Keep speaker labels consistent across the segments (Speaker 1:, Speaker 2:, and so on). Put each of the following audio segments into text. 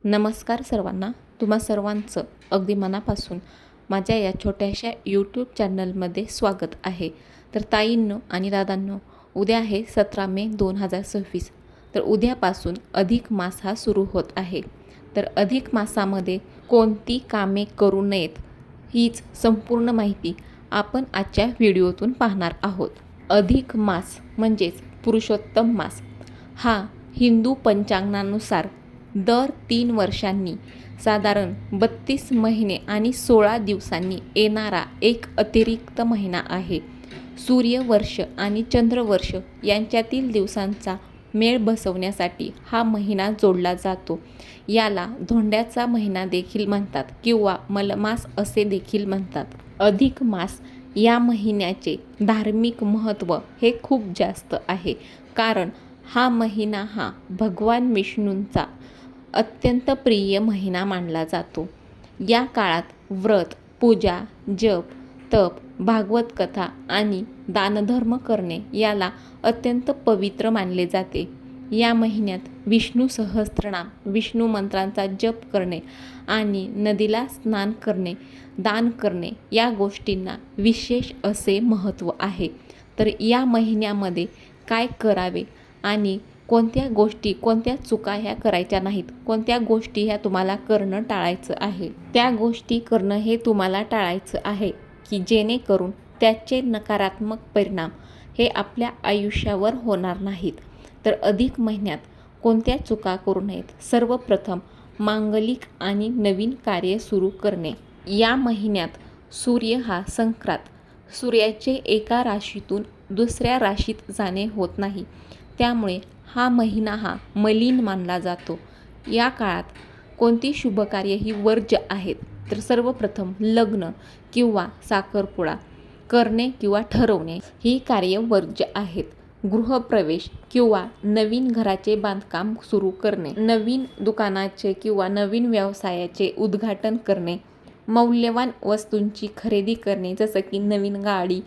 Speaker 1: नमस्कार सर्वांना. तुम्हा सर्वांचं अगदी मनापासून माझ्या या छोट्याशा यूट्यूब चॅनलमध्ये स्वागत आहे. तर ताईंनो आणि दादांनो, उद्या आहे 17 मे 2026. तर उद्यापासून अधिक मास हा सुरू होत आहे. तर अधिक मासामध्ये कोणती कामे करू नयेत हीच संपूर्ण माहिती आपण आजच्या व्हिडिओतून पाहणार आहोत. अधिक मास म्हणजेच पुरुषोत्तम मास हा हिंदू पंचांगानुसार दर 3 वर्षांनी साधारण 32 महिने आणि 16 दिवसांनी येणारा एक अतिरिक्त महिना आहे. सूर्यवर्ष आणि चंद्रवर्ष यांच्यातील दिवसांचा मेळ बसवण्यासाठी हा महिना जोडला जातो. याला धोंड्याचा महिना देखील म्हणतात किंवा मलमास असे देखील म्हणतात. अधिक मास या महिन्याचे धार्मिक महत्त्व हे खूप जास्त आहे, कारण हा महिना हा भगवान विष्णूंचा अत्यंत प्रिय महिना मानला जातो. या काळात व्रत, पूजा, जप, तप, भागवत कथा आणि दानधर्म करणे याला अत्यंत पवित्र मानले जाते. या महिन्यात विष्णू सहस्त्रनाम, विष्णू मंत्रांचा जप करणे आणि नदीला स्नान करणे, दान करणे या गोष्टींना विशेष असे महत्त्व आहे. तर या महिन्यामध्ये काय करावे आणि कोणत्या गोष्टी, कोणत्या चुका ह्या करायच्या नाहीत, कोणत्या गोष्टी ह्या तुम्हाला करणं टाळायचं आहे, त्या गोष्टी करणं हे तुम्हाला टाळायचं आहे की जेणेकरून त्याचे नकारात्मक परिणाम हे आपल्या आयुष्यावर होणार नाहीत. तर अधिक महिन्यात कोणत्या चुका करू नयेत. सर्वप्रथम मांगलिक आणि नवीन कार्य सुरू करणे. या महिन्यात सूर्य हा संक्रांत, सूर्याचे एका राशीतून दुसऱ्या राशीत जाणे होत नाही, त्यामुळे हा महिना हा मलिन मानला जातो. या काळात कोणती शुभकार्य ही वर्ज्य आहेत. तर सर्वप्रथम लग्न किंवा साखरपुडा करणे किंवा ठरवणे ही कार्य वर्ज्य आहेत. गृहप्रवेश किंवा नवीन घराचे बांधकाम सुरू करणे, नवीन दुकानाचे किंवा नवीन व्यवसायाचे उद्घाटन करणे, मौल्यवान वस्तूंची खरेदी करणे जसं की नवीन गाडी,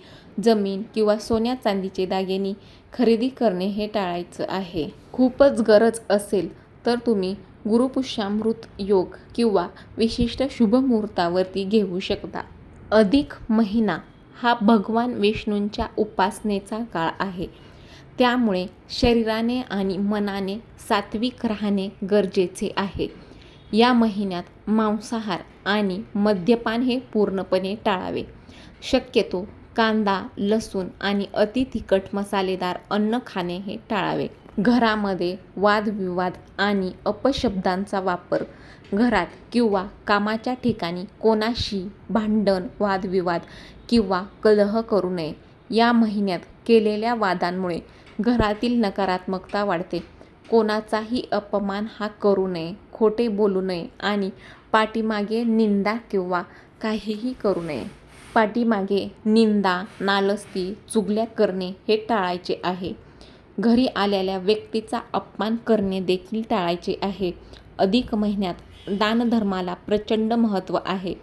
Speaker 1: जमीन किंवा सोन्या चांदीचे दागिने खरेदी करणे हे टाळायचं आहे. खूपच गरज असेल तर तुम्ही गुरुपुष्यामृत योग किंवा विशिष्ट शुभमुहूर्तावरती घेऊ शकता. अधिक महिना हा भगवान विष्णूंच्या उपासनेचा काळ आहे, त्यामुळे शरीराने आणि मनाने सात्विक राहणे गरजेचे आहे. या महिन्यात मांसाहार आणि मद्यपान हे पूर्णपणे टाळावे. शक्यतो कांदा, लसूण आणि अति तिखट मसालेदार अन्न खाणे हे टाळावे. घरामध्ये वादविवाद आणि अपशब्दांचा वापर, घरात किंवा कामाच्या ठिकाणी कोणाशी भांडण, वादविवाद किंवा कलह करू नये. या महिन्यात केलेल्या वादांमुळे घरातील नकारात्मकता वाढते. कोणाचाही अपमान हा करू नये, खोटे बोलू नये आणि पाठीमागे निंदा किंवा काहीही करू नये. पाठीमागे निंदा, नालस्ती, चुगल्या करणे हे टाळायचे आहे. घरी आलेल्या व्यक्तीचा अपमान करणे देखील टाळायचे आहे. अधिक महिन्यात दानधर्माला प्रचंड महत्त्व आहे,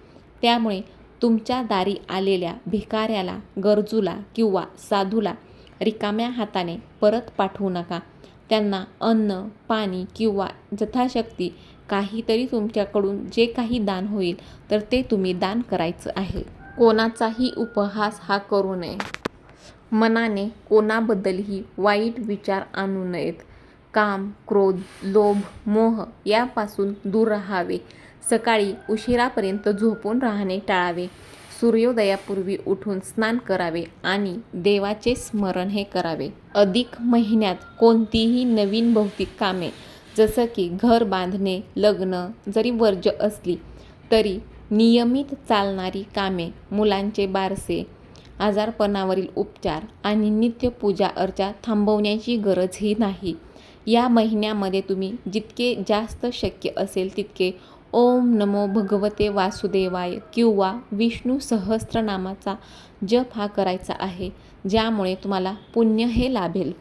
Speaker 1: त्यामुळे तुमच्या दारी आलेल्या भिकाऱ्याला, गरजूला किंवा साधूला रिकाम्या हाताने परत पाठवू नका. त्यांना अन्न, पाणी किंवा यथाशक्ती काहीतरी तुमच्याकडून जे काही दान होईल तर ते तुम्ही दान करायचं आहे. कोणाचाही उपहास हा करू नये. मनाने कोणाबद्दलही वाईट विचार आणू नयेत. काम, क्रोध, लोभ, मोह यापासून दूर राहावे. सकाळी उशिरापर्यंत झोपून राहणे टाळावे. सूर्योदयापूर्वी उठून स्नान करावे आणि देवाचे स्मरण हे करावे. अधिक महिन्यात कोणतीही नवीन भौतिक कामे जसं की घर बांधणे, लग्न जरी वर्ज्य असली तरी नियमित चालणारी कामे, मुलांचे बारसे, आजारपणावरील उपचार आणि नित्य पूजा अर्चा थांबवण्याची गरजही नाही. या महिन्यामध्ये तुम्ही जितके जास्त शक्य असेल तितके ओम नमो भगवते वासुदेवाय किंवा विष्णू सहस्त्रनामाचा जप हा करायचा आहे, ज्यामुळे तुम्हाला पुण्य हे लाभेल.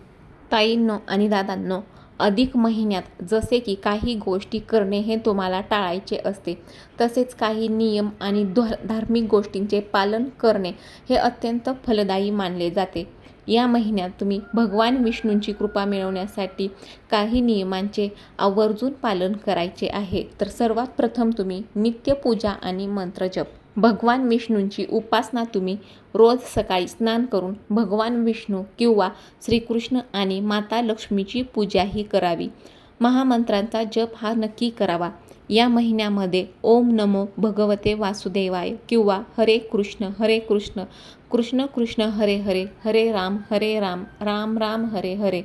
Speaker 1: ताईंनो आणि दादांनो, अधिक महिन्यात जसे की काही गोष्टी करणे हे तुम्हाला टाळायचे असते, तसेच काही नियम आणि धार्मिक गोष्टींचे पालन करणे हे अत्यंत फलदायी मानले जाते. या महिन्यात तुम्ही भगवान विष्णूंची कृपा मिळवण्यासाठी काही नियमांचे आवर्जून पालन करायचे आहे. तर सर्वात प्रथम तुम्ही नित्यपूजा आणि मंत्रजप. भगवान विष्णूंची उपासना तुम्ही रोज सकाळी स्नान करून भगवान विष्णू किंवा श्रीकृष्ण आणि माता लक्ष्मीची पूजाही करावी. महामंत्रांचा जप हा नक्की करावा. या महिन्यामध्ये ओम नमो भगवते वासुदेवाय किंवा हरे कृष्ण कृष्ण कृष्ण हरे हरे, हरे राम राम राम हरे हरे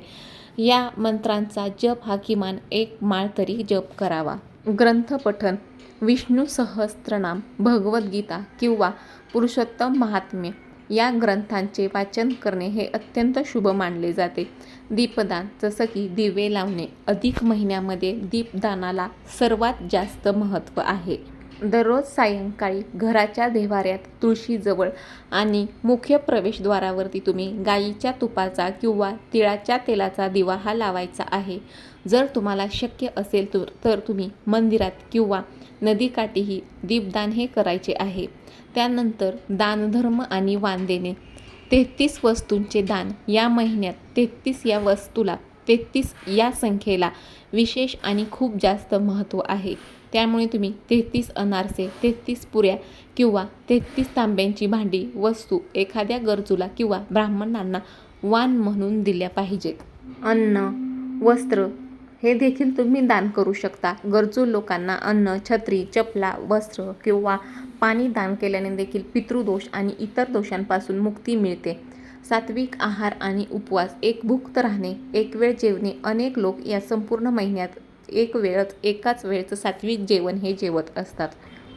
Speaker 1: या मंत्रांचा जप हा किमान 1 माळ तरी जप करावा. ग्रंथपठन. विष्णू सहस्त्रनाम, भगवद्गीता किंवा पुरुषोत्तम महात्म्य या ग्रंथांचे वाचन करणे हे अत्यंत शुभ मानले जाते. दीपदान, जसं की दिवे लावणे. अधिक महिन्यामध्ये दीपदानाला सर्वात जास्त महत्त्व आहे. दररोज सायंकाळी घराच्या देव्हाऱ्यात, तुळशीजवळ आणि मुख्य प्रवेशद्वारावरती तुम्ही गाईच्या तुपाचा किंवा तिळाच्या तेलाचा दिवा हा लावायचा आहे. जर तुम्हाला शक्य असेल तर तुम्ही मंदिरात किंवा नदीकाठीही दीपदान हे करायचे आहे. त्यानंतर दानधर्म आणि वाण देणे. 33 वस्तूंचे दान. या महिन्यात 33 या वस्तूला, 33 या संख्येला विशेष आणि खूप जास्त महत्त्व आहे. त्यामुळे तुम्ही 33 अनारसे, 33 पुऱ्या किंवा 33 तांब्यांची भांडी वस्तू एखाद्या गरजूला किंवा ब्राह्मणांना वाण म्हणून दिल्या पाहिजेत. अन्न, वस्त्र हे देखील तुम्ही दान करू शकता. गरजू लोकांना अन्न, छत्री, चपला, वस्त्र किंवा पाणी दान केल्याने देखील पितृदोष आणि इतर दोषांपासून मुक्ती मिळते. सात्विक आहार आणि उपवास. एकभुक्त राहणे, एक वेळ जेवणे. अनेक लोक या संपूर्ण महिन्यात एकाच वेळचं सात्विक जेवण हे जेवत असतात.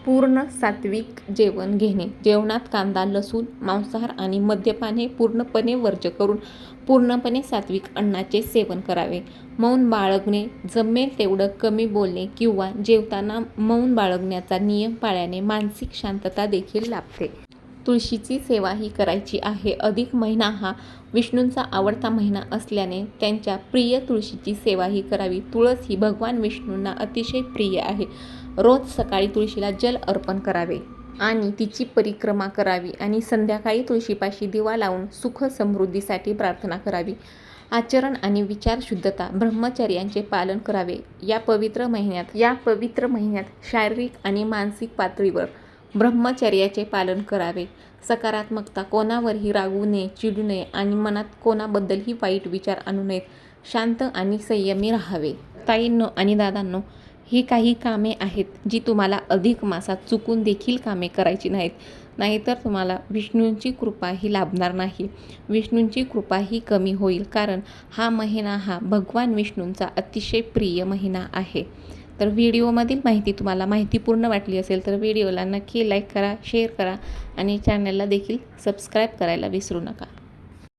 Speaker 1: पूर्ण सात्विक जेवण घेणे. जेवणात कांदा, लसूण, मांसाहार आणि मद्यपान हे पूर्णपणे वर्ज्य करून पूर्णपणे सात्विक अन्नाचे सेवन करावे. मौन बाळगणे. जमेल तेवढं कमी बोलणे किंवा जेवताना मौन बाळगण्याचा नियम पाळल्याने मानसिक शांतता देखील लाभते. तुळशीची सेवाही करायची आहे. अधिक महिना हा विष्णूंचा आवडता महिना असल्याने त्यांच्या प्रिय तुळशीची सेवाही करावी. तुळस ही भगवान विष्णूंना अतिशय प्रिय आहे. रोज सकाळी तुळशीला जल अर्पण करावे आणि तिची परिक्रमा करावी आणि संध्याकाळी तुळशीपाशी दिवा लावून सुख समृद्धीसाठी प्रार्थना करावी. आचरण आणि विचार शुद्धता. ब्रह्मचर्याचे पालन करावे. या पवित्र महिन्यात शारीरिक आणि मानसिक पातळीवर ब्रह्मचर्याचे पालन करावे. सकारात्मकता. कोणावरही रागवू नये, चिडू नये आणि मनात कोणाबद्दलही वाईट विचार आणू नयेत. शांत आणि संयमी राहावे. ताईंनो आणि दादांनो, ही काही कामे आहेत जी तुम्हाला अधिक मासात चुकून देखील कामे करायची नाहीत. नाहीतर तुम्हाला विष्णूंची कृपा ही लाभणार नाही. विष्णूंची कृपा ही कमी होईल, कारण हा महिना हा भगवान विष्णूंचा अतिशय प्रिय महिना आहे. तर व्हिडिओमधील माहिती तुम्हाला माहितीपूर्ण वाटली असेल तर व्हिडिओला नक्की लाईक करा, शेअर करा आणि चॅनलला देखील सबस्क्राईब करायला विसरू नका.